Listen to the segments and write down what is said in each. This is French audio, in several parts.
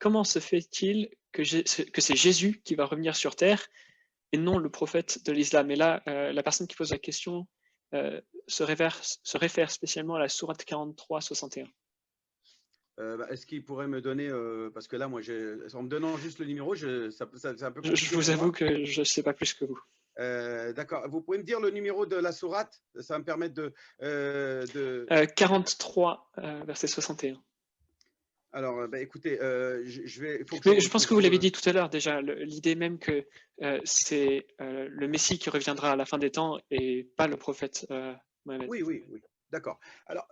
Comment se fait-il que c'est Jésus qui va revenir sur terre et non le prophète de l'islam? Et là, la personne qui pose la question se réfère spécialement à la sourate 43-61. Est-ce qu'il pourrait me donner, parce que là, moi, en me donnant juste le numéro, c'est un peu Je compliqué vous pour avoue moi. que je ne sais pas plus que vous. D'accord. Vous pouvez me dire le numéro de la sourate? Ça va me permettre de... 43, verset 61. Alors, écoutez, il faut que je Mais je pense que vous l'avez retrouve. dit tout à l'heure déjà, l'idée même que c'est le Messie qui reviendra à la fin des temps et pas le prophète Mohammed. Oui, d'accord. Alors,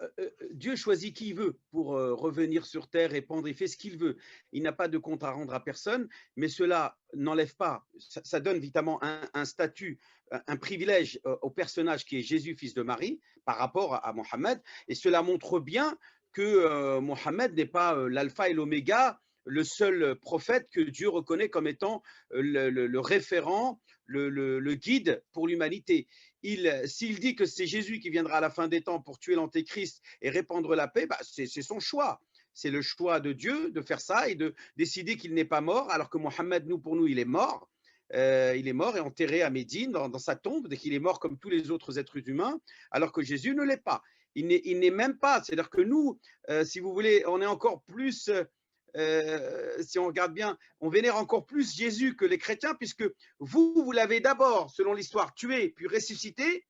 Dieu choisit qui il veut pour revenir sur terre, répandre, il fait ce qu'il veut. Il n'a pas de compte à rendre à personne, mais cela n'enlève pas, ça donne évidemment un statut, un privilège au personnage qui est Jésus, fils de Marie, par rapport à Mohammed, et cela montre bien que Mohammed n'est pas l'alpha et l'oméga, le seul prophète que Dieu reconnaît comme étant le référent, le guide pour l'humanité. S'il dit que c'est Jésus qui viendra à la fin des temps pour tuer l'antéchrist et répandre la paix, c'est son choix. C'est le choix de Dieu de faire ça et de décider qu'il n'est pas mort, alors que Mohammed, pour nous, il est mort. Il est mort et enterré à Médine dans sa tombe, dès qu'il est mort comme tous les autres êtres humains, alors que Jésus ne l'est pas. Il n'est même pas. C'est-à-dire que nous, si vous voulez, on est encore plus, si on regarde bien, on vénère encore plus Jésus que les chrétiens, puisque vous l'avez d'abord, selon l'histoire, tué, puis ressuscité.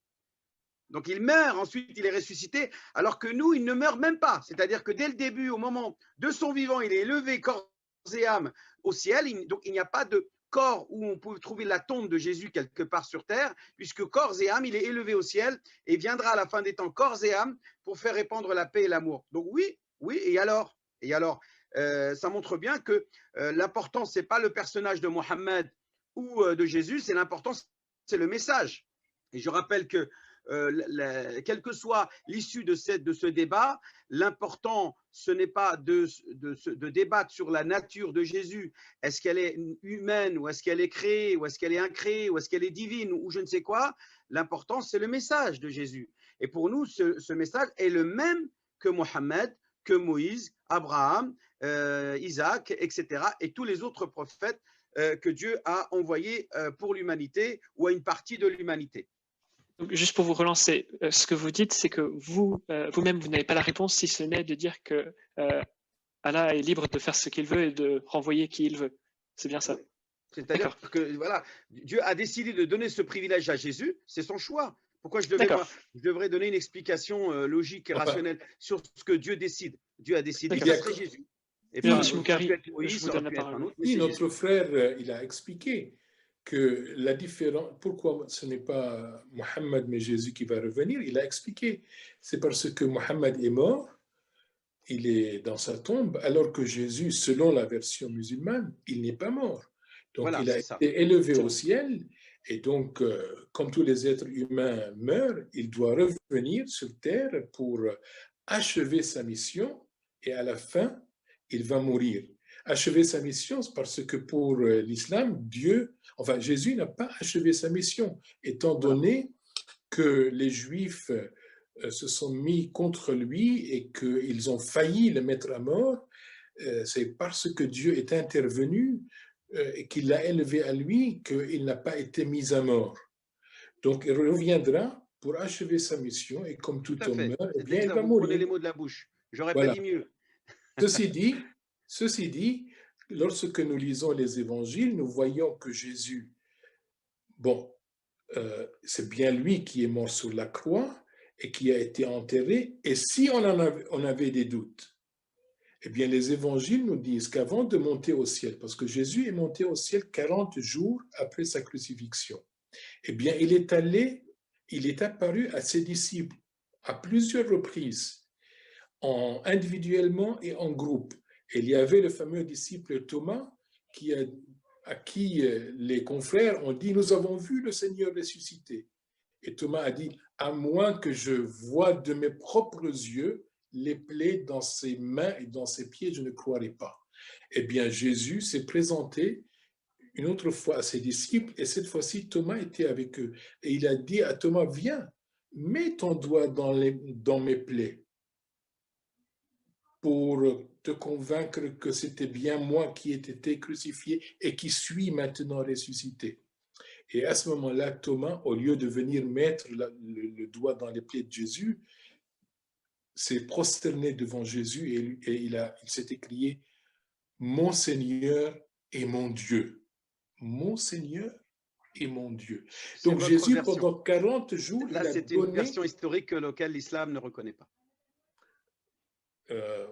Donc il meurt, ensuite il est ressuscité, alors que nous, il ne meurt même pas. C'est-à-dire que dès le début, au moment de son vivant, il est élevé corps et âme au ciel. Donc il n'y a pas de corps où on peut trouver la tombe de Jésus quelque part sur terre, puisque corps et âme, il est élevé au ciel et viendra à la fin des temps corps et âme pour faire répandre la paix et l'amour. Donc oui, et alors, ça montre bien que l'important, ce n'est pas le personnage de Mohammed ou de Jésus, c'est l'important, c'est le message. Et je rappelle que quelle que soit l'issue de ce débat, l'important, ce n'est pas de débattre sur la nature de Jésus. Est-ce qu'elle est humaine, ou est-ce qu'elle est créée, ou est-ce qu'elle est incréée, ou est-ce qu'elle est divine, ou je ne sais quoi. L'important, c'est le message de Jésus. Et pour nous, ce message est le même que Mohammed, que Moïse, Abraham, Isaac, etc. et tous les autres prophètes que Dieu a envoyés pour l'humanité ou à une partie de l'humanité. Donc, juste pour vous relancer, ce que vous dites, c'est que vous-même, vous n'avez pas la réponse, si ce n'est de dire que Allah est libre de faire ce qu'il veut et de renvoyer qui il veut. C'est bien ça? Oui. C'est-à-dire que voilà, Dieu a décidé de donner ce privilège à Jésus, c'est son choix. Pourquoi je devrais donner une explication logique et rationnelle sur ce que Dieu décide? Dieu a décidé que ce serait Jésus. Et bien, pas, Monsieur Moukari, Moïse, je vous donne la parole. Oui, notre frère, il a expliqué que la différence, pourquoi ce n'est pas Mohammed mais Jésus qui va revenir, il a expliqué. C'est parce que Mohammed est mort, il est dans sa tombe, alors que Jésus, selon la version musulmane, il n'est pas mort. Donc voilà, il a été élevé au ciel, et donc, comme tous les êtres humains meurent, il doit revenir sur terre pour achever sa mission, et à la fin, il va mourir. Achever sa mission, parce que pour l'islam, Jésus n'a pas achevé sa mission, étant donné que les Juifs se sont mis contre lui et qu'ils ont failli le mettre à mort. C'est parce que Dieu est intervenu et qu'il l'a élevé à lui qu'il n'a pas été mis à mort. Donc il reviendra pour achever sa mission, et comme tout homme meurt, eh bien, il va mourir. Vous prenez les mots de la bouche. J'aurais pas dit mieux. Ceci dit, lorsque nous lisons les évangiles, nous voyons que Jésus, c'est bien lui qui est mort sur la croix et qui a été enterré. Et si on avait des doutes, eh bien, les évangiles nous disent qu'avant de monter au ciel, parce que Jésus est monté au ciel 40 jours après sa crucifixion, eh bien, il est apparu à ses disciples à plusieurs reprises, individuellement et en groupe. Et il y avait le fameux disciple Thomas à qui les confrères ont dit « Nous avons vu le Seigneur ressuscité ». Et Thomas a dit « À moins que je voie de mes propres yeux les plaies dans ses mains et dans ses pieds, je ne croirai pas ». Eh bien, Jésus s'est présenté une autre fois à ses disciples, et cette fois-ci, Thomas était avec eux. Et il a dit à Thomas « Viens, mets ton doigt dans mes plaies pour te convaincre que c'était bien moi qui ai été crucifié et qui suis maintenant ressuscité. Et à ce moment-là, Thomas, au lieu de venir mettre le doigt dans les plaies de Jésus, s'est prosterné devant Jésus et il s'est écrié « Mon Seigneur et mon Dieu ». Mon Seigneur et mon Dieu. Donc Jésus, pendant 40 jours, là, c'est une version historique laquelle l'islam ne reconnaît pas.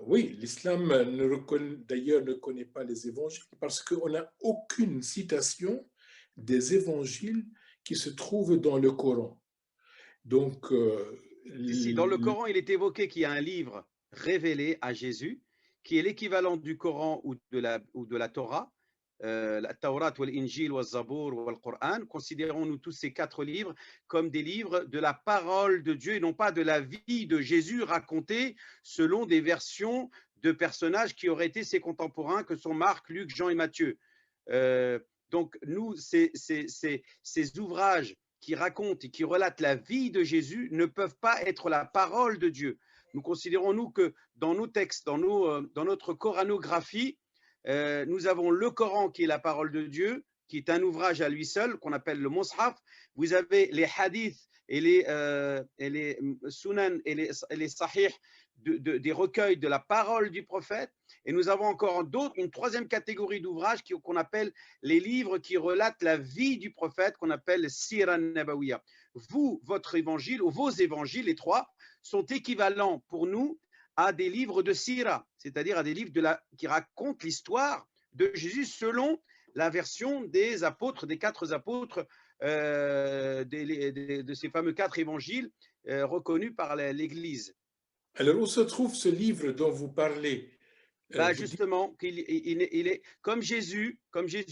Oui, l'islam d'ailleurs ne connaît pas les évangiles parce qu'on n'a aucune citation des évangiles qui se trouvent dans le Coran. Donc, si, dans le Coran, il est évoqué qu'il y a un livre révélé à Jésus qui est l'équivalent du Coran ou de la Torah, la Taurat, l'Injil, le Zabour, le Coran. Considérons-nous tous ces 4 livres comme des livres de la parole de Dieu et non pas de la vie de Jésus racontée selon des versions de personnages qui auraient été ses contemporains, que sont Marc, Luc, Jean et Matthieu. Donc, nous, ces ouvrages qui racontent et qui relatent la vie de Jésus ne peuvent pas être la parole de Dieu. Nous considérons, nous, que dans nos textes, dans notre coranographie, nous avons le Coran qui est la parole de Dieu, qui est un ouvrage à lui seul, qu'on appelle le Mus'haf. Vous avez les hadiths et les sunan et les sahih des recueils de la parole du prophète. Et nous avons encore une troisième catégorie d'ouvrages qu'on appelle les livres qui relatent la vie du prophète, qu'on appelle le Sira Nabawiya. Vous, votre évangile, ou vos évangiles, les 3, sont équivalents pour nous à des livres de Sira, c'est-à-dire à des livres qui racontent l'histoire de Jésus selon la version des apôtres, des 4 apôtres, de ces fameux 4 évangiles reconnus par l'Église. Alors, où se trouve ce livre dont vous parlez? Justement, il est comme Jésus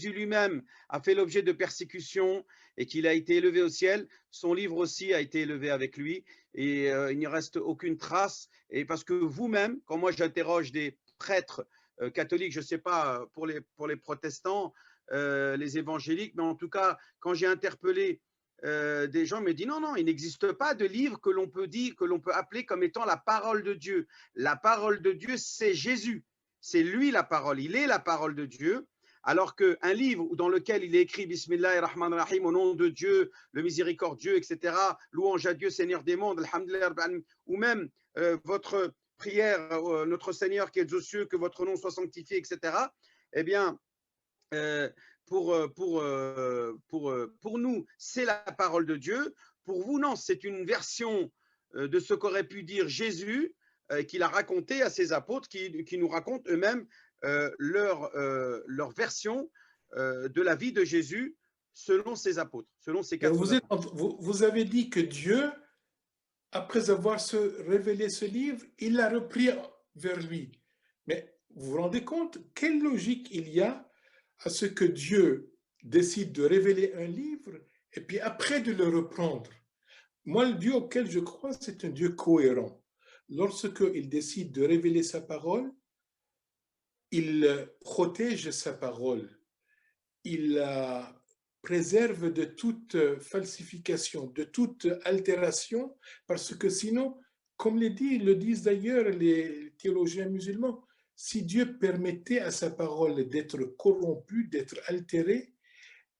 lui-même a fait l'objet de persécutions et qu'il a été élevé au ciel, son livre aussi a été élevé avec lui et il n'y reste aucune trace. Et parce que vous-même, quand moi j'interroge des prêtres catholiques, je ne sais pas pour les protestants, les évangéliques, mais en tout cas, quand j'ai interpellé des gens me disent non, il n'existe pas de livre que l'on peut appeler comme étant la parole de Dieu. La parole de Dieu, c'est Jésus. C'est lui la parole, il est la parole de Dieu, alors qu'un livre dans lequel il est écrit Bismillahirrahmanirrahim, au nom de Dieu, le miséricordieux, etc., louange à Dieu, Seigneur des mondes, alhamdulillah, ou même votre prière, notre Seigneur qui est aux cieux, que votre nom soit sanctifié, etc., eh bien, pour nous, c'est la parole de Dieu. Pour vous, non, c'est une version de ce qu'aurait pu dire Jésus, qu'il a raconté à ses apôtres, qui nous racontent eux-mêmes leur version de la vie de Jésus selon ses apôtres, selon ses 4 apôtres. Vous avez dit que Dieu, après avoir révélé ce livre, il l'a repris vers lui. Mais vous vous rendez compte quelle logique il y a à ce que Dieu décide de révéler un livre et puis après de le reprendre? Moi, le Dieu auquel je crois, c'est un Dieu cohérent. Lorsqu'il décide de révéler sa parole, il protège sa parole, il la préserve de toute falsification, de toute altération, parce que sinon, comme le disent d'ailleurs les théologiens musulmans, si Dieu permettait à sa parole d'être corrompue, d'être altérée,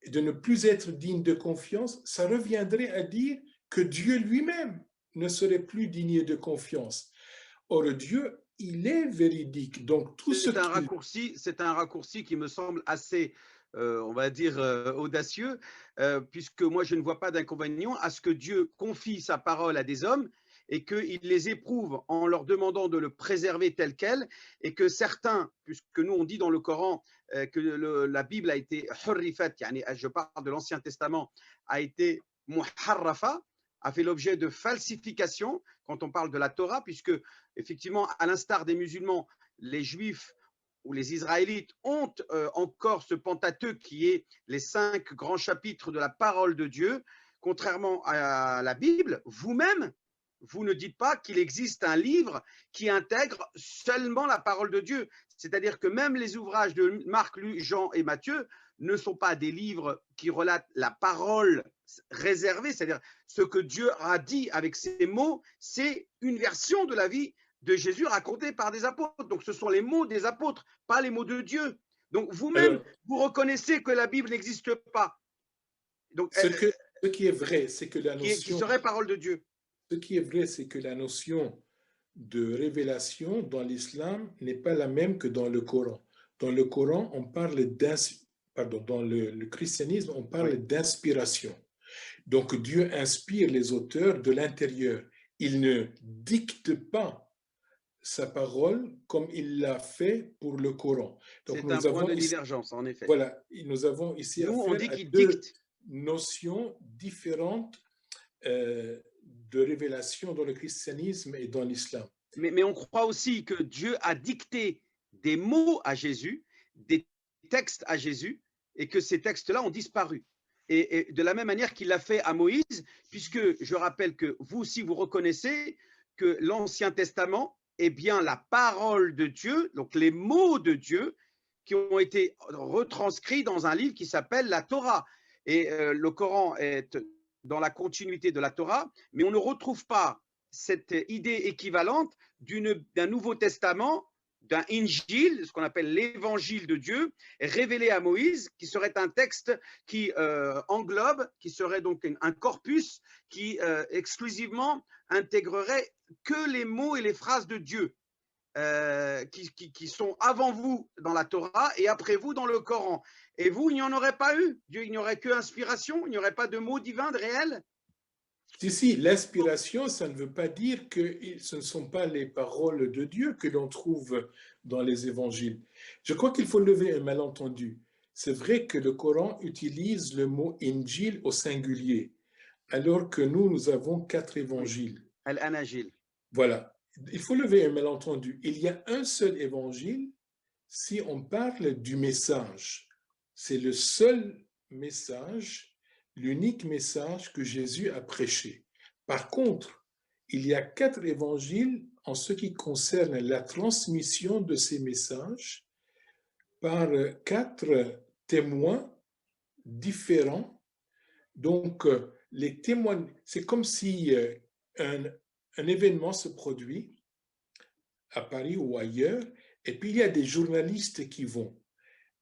de ne plus être digne de confiance, ça reviendrait à dire que Dieu lui-même ne serait plus digne de confiance. Or, Dieu, il est véridique. Donc, tout c'est un raccourci qui me semble assez, on va dire, audacieux, puisque moi, je ne vois pas d'inconvénient à ce que Dieu confie sa parole à des hommes et qu'il les éprouve en leur demandant de le préserver tel quel, et que certains, puisque nous, on dit dans le Coran que la Bible a été hurrifat, je parle de l'Ancien Testament, a été muharrafa, a fait l'objet de falsification quand on parle de la Torah, puisque effectivement, à l'instar des musulmans, les Juifs ou les Israélites ont encore ce Pentateuque qui est les 5 grands chapitres de la parole de Dieu. Contrairement à la Bible, vous-même, vous ne dites pas qu'il existe un livre qui intègre seulement la parole de Dieu. C'est-à-dire que même les ouvrages de Marc, Luc, Jean et Matthieu ne sont pas des livres qui relatent la parole réservée, c'est-à-dire ce que Dieu a dit avec ses mots, c'est une version de la vie de Jésus racontée par des apôtres. Donc ce sont les mots des apôtres, pas les mots de Dieu. Donc vous-même, vous reconnaissez que la Bible n'existe pas. Donc, ce qui est vrai, c'est que la notion… Qui serait parole de Dieu. Ce qui est vrai, c'est que la notion de révélation dans l'islam n'est pas la même que dans le Coran. Dans le Coran, on parle dans le christianisme, on parle d'inspiration. Donc Dieu inspire les auteurs de l'intérieur. Il ne dicte pas sa parole comme il l'a fait pour le Coran. C'est un point de divergence, en effet. Voilà, nous avons ici on dit à qu'il deux dicte. Notions différentes de révélation dans le christianisme et dans l'islam. Mais on croit aussi que Dieu a dicté des mots à Jésus, des textes à Jésus, et que ces textes-là ont disparu. Et de la même manière qu'il l'a fait à Moïse, puisque je rappelle que vous aussi, vous reconnaissez que l'Ancien Testament est bien la parole de Dieu, donc les mots de Dieu, qui ont été retranscrits dans un livre qui s'appelle la Torah. Et le Coran est dans la continuité de la Torah, mais on ne retrouve pas cette idée équivalente d'un Nouveau Testament, d'un Injil, ce qu'on appelle l'évangile de Dieu, révélé à Moïse, qui serait un texte qui englobe, qui serait donc un corpus qui exclusivement intégrerait que les mots et les phrases de Dieu, qui sont avant vous dans la Torah et après vous dans le Coran. Et vous, il n'y en aurait pas eu. Dieu, il n'y aurait que inspiration, il n'y aurait pas de mots divins de réels. Si, l'inspiration, ça ne veut pas dire que ce ne sont pas les paroles de Dieu que l'on trouve dans les évangiles. Je crois qu'il faut lever un malentendu. C'est vrai que le Coran utilise le mot Injil au singulier, alors que nous avons 4 évangiles. Al-Anajil. Voilà. Il faut lever un malentendu. Il y a un seul évangile si on parle du message. C'est le seul message, l'unique message que Jésus a prêché. Par contre, il y a 4 évangiles en ce qui concerne la transmission de ces messages par 4 témoins différents. Donc, les témoins, c'est comme si un événement se produit à Paris ou ailleurs, et puis il y a des journalistes qui vont.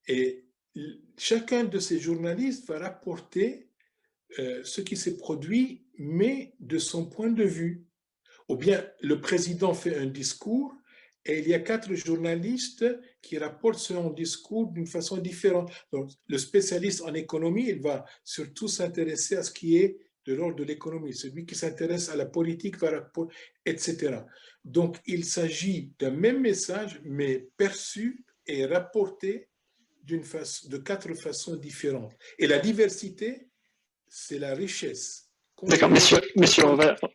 Et chacun de ces journalistes va rapporter ce qui s'est produit, mais de son point de vue. Ou bien le président fait un discours et il y a 4 journalistes qui rapportent son discours d'une façon différente. Donc, le spécialiste en économie, il va surtout s'intéresser à ce qui est de l'ordre de l'économie. Celui qui s'intéresse à la politique va rapporter, etc. Donc, il s'agit d'un même message, mais perçu et rapporté de 4 façons différentes. Et la diversité, c'est la richesse. D'accord, messieurs,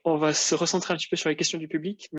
on va se recentrer un petit peu sur les questions du public.